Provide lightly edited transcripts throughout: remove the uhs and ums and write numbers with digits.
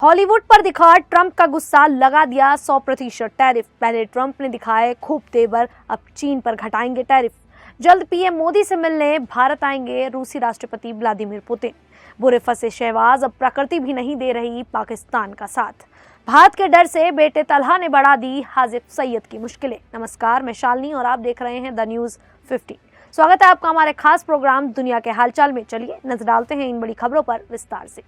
Hollywood पर दिखा Trump का गुस्सा, लगा दिया 100% टैरिफ। पहले ट्रंप ने दिखाए खूब तेवर, अब चीन पर घटाएंगे टैरिफ। जल्द पीएम मोदी से मिलने भारत आएंगे रूसी राष्ट्रपति व्लादिमीर पुतिन। बुरे फंसे शहबाज, अब प्रकृति भी नहीं दे रही पाकिस्तान का साथ। भारत के डर से बेटे तलहा ने बढ़ा दी हाजिफ सईद की मुश्किलें। नमस्कार, मैं शालिनी और आप देख रहे हैं द न्यूज़ 50। स्वागत है आपका हमारे खास प्रोग्राम दुनिया के हालचाल में। चलिए नजर डालते हैं इन बड़ी खबरों पर विस्तार से।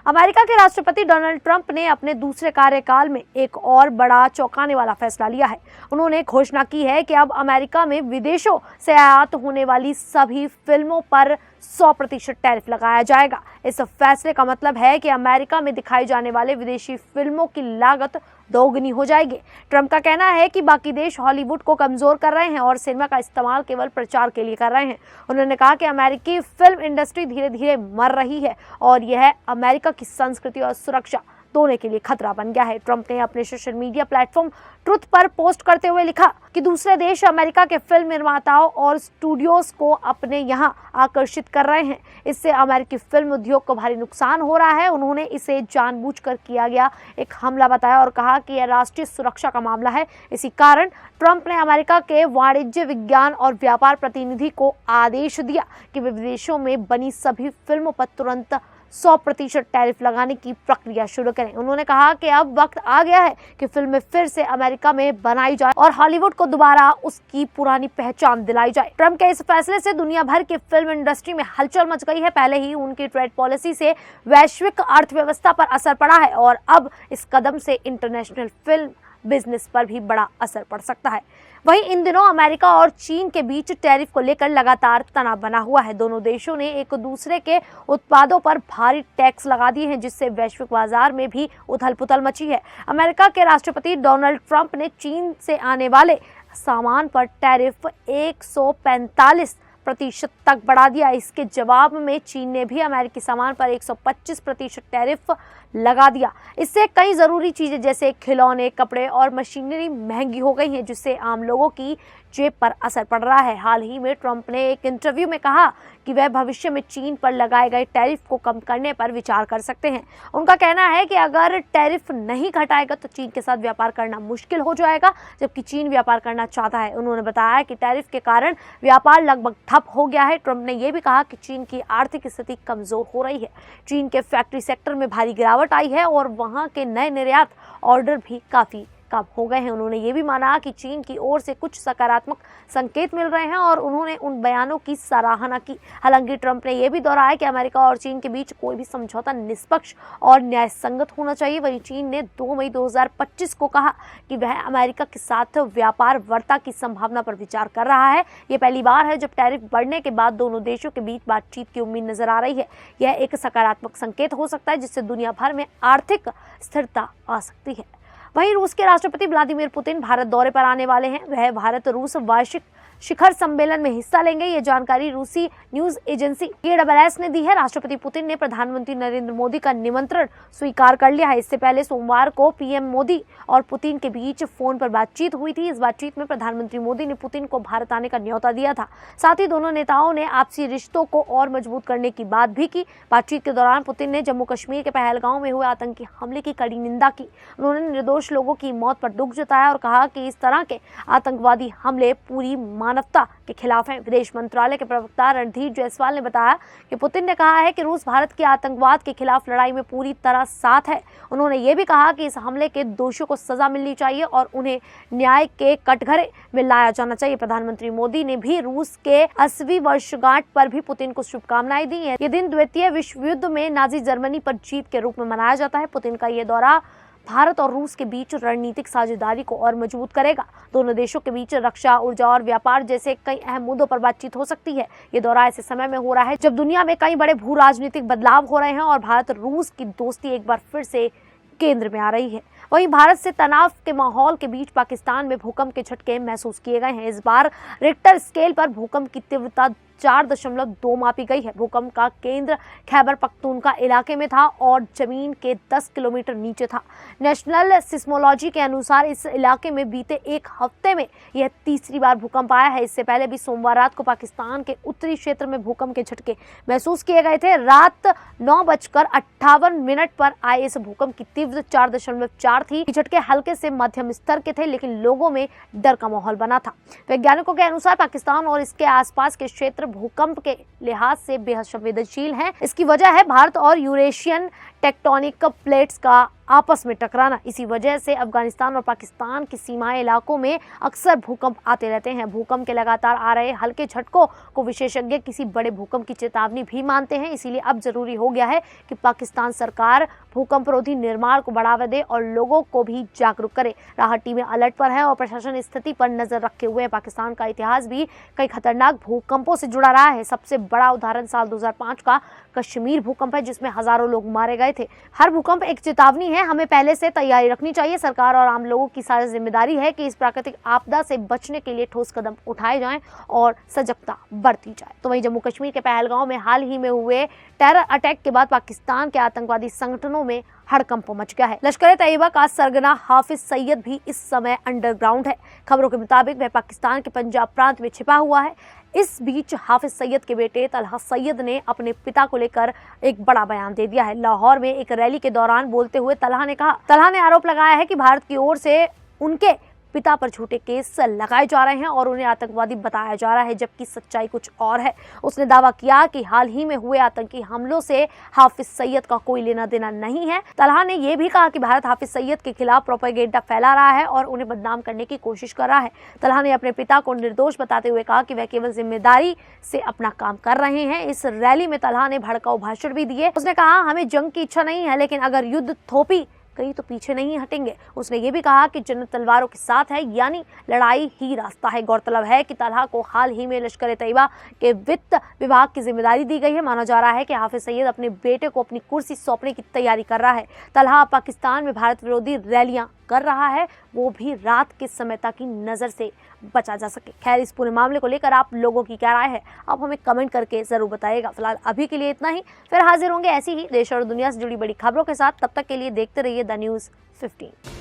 अमेरिका के राष्ट्रपति डोनाल्ड ट्रंप ने अपने दूसरे कार्यकाल में एक और बड़ा चौंकाने वाला फैसला लिया है। उन्होंने घोषणा की है कि अब अमेरिका में विदेशों से आयात होने वाली सभी फिल्मों पर 100% टैरिफ लगाया जाएगा। इस फैसले का मतलब है कि अमेरिका में दिखाई जाने वाले विदेशी फिल्मों की लागत दोगुनी हो जाएगी। ट्रंप का कहना है कि बाकी देश हॉलीवुड को कमजोर कर रहे हैं और सिनेमा का इस्तेमाल केवल प्रचार के लिए कर रहे हैं। उन्होंने कहा कि अमेरिकी फिल्म इंडस्ट्री धीरे धीरे मर रही है और यह अमेरिका की संस्कृति और सुरक्षा दोनों के लिए खतरा बन गया है। ट्रंप ने अपने सोशल मीडिया प्लेटफॉर्म ट्रुथ पर पोस्ट करते हुए लिखा कि दूसरे देश अमेरिका के फिल्म निर्माताओं और स्टूडियोज को अपने यहां आकर्षित कर रहे हैं। इससे अमेरिकी फिल्म उद्योग को भारी नुकसान हो रहा है। उन्होंने इसे जानबूझकर किया गया एक हमला बताया और कहा कि यह राष्ट्रीय सुरक्षा का मामला है। इसी कारण ट्रंप ने अमेरिका के वाणिज्य, विज्ञान और व्यापार प्रतिनिधि को आदेश दिया कि वे विदेशों में बनी सभी फिल्मों पर तुरंत 100% टैरिफ लगाने की प्रक्रिया शुरू करें। उन्होंने कहा कि अब वक्त आ गया है कि फिल्में फिर से अमेरिका में बनाई जाए और हॉलीवुड को दोबारा उसकी पुरानी पहचान दिलाई जाए। ट्रंप के इस फैसले से दुनिया भर की फिल्म इंडस्ट्री में हलचल मच गई है। पहले ही उनकी ट्रेड पॉलिसी से वैश्विक अर्थव्यवस्था पर असर पड़ा है और अब इस कदम से इंटरनेशनल फिल्म बिजनेस पर भी बड़ा असर पड़ सकता है। वहीं इन दिनों अमेरिका और चीन के बीच टैरिफ को लेकर लगातार तनाव बना हुआ है। दोनों देशों ने एक दूसरे के उत्पादों पर भारी टैक्स लगा दिए हैं, जिससे वैश्विक बाजार में भी उथल-पुथल मची है। अमेरिका के राष्ट्रपति डोनाल्ड ट्रंप ने चीन से आने वाले सामान पर टैरिफ 145% तक बढ़ा दिया। इसके जवाब में चीन ने भी अमेरिकी सामान पर 125% टैरिफ लगा दिया। इससे कई जरूरी चीजें जैसे खिलौने, कपड़े और मशीनरी महंगी हो गई हैं, जिससे आम लोगों की जेब पर असर पड़ रहा है। हाल ही में ट्रंप ने एक इंटरव्यू में कहा कि वह भविष्य में चीन पर लगाए गए टैरिफ को कम करने पर विचार कर सकते हैं। उनका कहना है कि अगर टैरिफ नहीं घटाएगा तो चीन के साथ व्यापार करना मुश्किल हो जाएगा, जबकि चीन व्यापार करना चाहता है। उन्होंने बताया कि टैरिफ के कारण व्यापार लगभग ठप हो गया है। ट्रंप ने यह भी कहा कि चीन की आर्थिक स्थिति कमजोर हो रही है। चीन के फैक्ट्री सेक्टर में भारी गिरावट आई है और वहां के नए निर्यात ऑर्डर भी काफी कम हो गए हैं। उन्होंने ये भी माना कि चीन की ओर से कुछ सकारात्मक संकेत मिल रहे हैं और उन्होंने उन बयानों की सराहना की। हालांकि ट्रंप ने यह भी दोहराया कि अमेरिका और चीन के बीच कोई भी समझौता निष्पक्ष और न्यायसंगत होना चाहिए। वहीं चीन ने 2 मई 2025 को कहा कि वह अमेरिका के साथ व्यापार वार्ता की संभावना पर विचार कर रहा है। यह पहली बार है जब टैरिफ बढ़ने के बाद दोनों देशों के बीच बातचीत की उम्मीद नजर आ रही है। यह एक सकारात्मक संकेत हो सकता है, जिससे दुनिया भर में आर्थिक स्थिरता आ सकती है। वहीं रूस के राष्ट्रपति व्लादिमीर पुतिन भारत दौरे पर आने वाले हैं। वह भारत रूस वार्षिक शिखर सम्मेलन में हिस्सा लेंगे। ये जानकारी रूसी न्यूज एजेंसी KSS ने दी है। राष्ट्रपति पुतिन ने प्रधानमंत्री नरेंद्र मोदी का निमंत्रण स्वीकार कर लिया है। इससे पहले सोमवार को पीएम मोदी और पुतिन के बीच फोन पर बातचीत हुई थी। इस बातचीत में प्रधानमंत्री मोदी ने पुतिन को भारत आने का न्योता दिया था। साथ ही दोनों नेताओं ने आपसी रिश्तों को और मजबूत करने की बात भी की। बातचीत के दौरान पुतिन ने जम्मू कश्मीर के पहलगांव में हुए आतंकी हमले की कड़ी निंदा की। उन्होंने निर्दोष लोगों की मौत पर दुख जताया और कहा कि इस तरह के आतंकवादी हमले पूरी मानवता के खिलाफ हैं। विदेश मंत्रालय के प्रवक्ता रणधीर जायसवाल ने बताया कि पुतिन ने कहा है कि रूस भारत के आतंकवाद के खिलाफ लड़ाई में पूरी तरह साथ है। उन्होंने ये भी कहा कि इस हमले के दोषियों को सजा मिलनी चाहिए और उन्हें न्याय के कटघरे में लाया जाना चाहिए। प्रधानमंत्री मोदी ने भी रूस के 80वीं वर्षगांठ पर भी पुतिन को शुभकामनाएं दी हैं। ये दिन द्वितीय विश्व युद्ध में नाजी जर्मनी पर जीत के रूप में मनाया जाता है। पुतिन का ये दौरा भारत और रूस के बीच रणनीतिक साझेदारी को और मजबूत करेगा। दोनों देशों के बीच रक्षा, ऊर्जा और व्यापार जैसे कई अहम मुद्दों पर बातचीत हो सकती है। ये दौरा ऐसे समय में हो रहा है जब दुनिया में कई बड़े भू राजनीतिक बदलाव हो रहे हैं और भारत रूस की दोस्ती एक बार फिर से केंद्र में आ रही है। वहीं भारत से तनाव के माहौल के बीच पाकिस्तान में भूकंप के झटके महसूस किए गए हैं। इस बार रिक्टर स्केल पर भूकंप की तीव्रता 4.2 मापी गई है। भूकंप का केंद्र खैबर पख्तूनख्वा इलाके में था और जमीन के 10 किलोमीटर नीचे था। नेशनल सिस्मोलॉजी के अनुसार इस इलाके में बीते एक हफ्ते में यह तीसरी बार भूकंप आया है। इससे पहले भी सोमवार रात को पाकिस्तान के उत्तरी क्षेत्र में भूकंप के झटके महसूस किए गए थे। रात 9:58 पर आए इस भूकंप की तीव्रता 4.4 थी। झटके हल्के से मध्यम स्तर के थे, लेकिन लोगों में डर का माहौल बना था। वैज्ञानिकों के अनुसार पाकिस्तान और इसके आसपास के क्षेत्र भूकंप के लिहाज से बेहद संवेदनशील हैं। इसकी वजह है भारत और यूरेशियन टेक्टोनिक प्लेट्स का आपस में टकराना। इसी वजह से अफगानिस्तान और पाकिस्तान की सीमाई इलाकों में अक्सर भूकंप आते रहते हैं। भूकंप के लगातार आ रहे हल्के झटकों को विशेषज्ञ किसी बड़े भूकंप की चेतावनी भी मानते हैं। इसीलिए अब जरूरी हो गया है कि पाकिस्तान सरकार भूकंपरोधी निर्माण को बढ़ावा दे और लोगों को भी जागरूक करे। राहत टीमें अलर्ट पर है और प्रशासन स्थिति पर नजर रखे हुए है। पाकिस्तान का इतिहास भी कई खतरनाक भूकंपों से जुड़ा रहा है। सबसे बड़ा उदाहरण साल 2005 का कश्मीर भूकंप है, जिसमें हजारों लोग मारे गए थे। हर भूकंप एक चेतावनी है। हमें पहले से तैयारी रखनी चाहिए। सरकार और आम लोगों की साझा जिम्मेदारी है कि इस प्राकृतिक आपदा से बचने के लिए ठोस कदम उठाए जाएं और सजगता बरती जाए। तो वहीं जम्मू कश्मीर के पहलगांव में हाल ही में हुए टेरर अटैक के बाद पाकिस्तान के आतंकवादी संगठनों में हड़कंप मच गया है। लश्कर-ए-तैयबा का सरगना हाफिज सईद भी इस समय अंडरग्राउंड है। खबरों के मुताबिक वह पाकिस्तान के पंजाब प्रांत में छिपा हुआ है। इस बीच हाफिज सईद के बेटे तलहा सईद ने अपने पिता को लेकर एक बड़ा बयान दे दिया है। लाहौर में एक रैली के दौरान बोलते हुए तलहा ने आरोप लगाया है कि भारत की ओर से उनके पिता पर झूठे केस लगाए जा रहे हैं और उन्हें आतंकवादी बताया जा रहा है, जबकि सच्चाई कुछ और है। उसने दावा किया कि हाल ही में हुए आतंकी हमलों से हाफिज सईद का कोई लेना देना नहीं है। तलहा ने यह भी कहा कि भारत हाफिज सईद के खिलाफ प्रोपेगेंडा फैला रहा है और उन्हें बदनाम करने की कोशिश कर रहा है। तलहा ने अपने पिता को निर्दोष बताते हुए कहा कि वह केवल जिम्मेदारी से अपना काम कर रहे हैं। इस रैली में तलहा ने भड़काऊ भाषण भी दिए। उसने कहा, हमें जंग की इच्छा नहीं है, लेकिन अगर युद्ध थोपी कहीं तो पीछे नहीं हटेंगे। उसने ये भी कहा कि जन्नत तलवारों के साथ है, यानी लड़ाई ही रास्ता है। गौरतलब है कि तलहा को हाल ही में लश्कर-ए-तैयबा के वित्त विभाग की जिम्मेदारी दी गई है। माना जा रहा है कि हाफिज सईद अपने बेटे को अपनी कुर्सी सौंपने की तैयारी कर रहा है। तलहा पाकिस्तान में भारत विरोधी रैलियां कर रहा है, वो भी रात के समय ताकि नजर से बचा जा सके। खैर, इस पूरे मामले को लेकर आप लोगों की क्या राय है, आप हमें कमेंट करके जरूर बताइएगा। फिलहाल अभी के लिए इतना ही, फिर हाजिर होंगे ऐसी ही देश और दुनिया से जुड़ी बड़ी खबरों के साथ। तब तक के लिए देखते रहिए द न्यूज़ 15।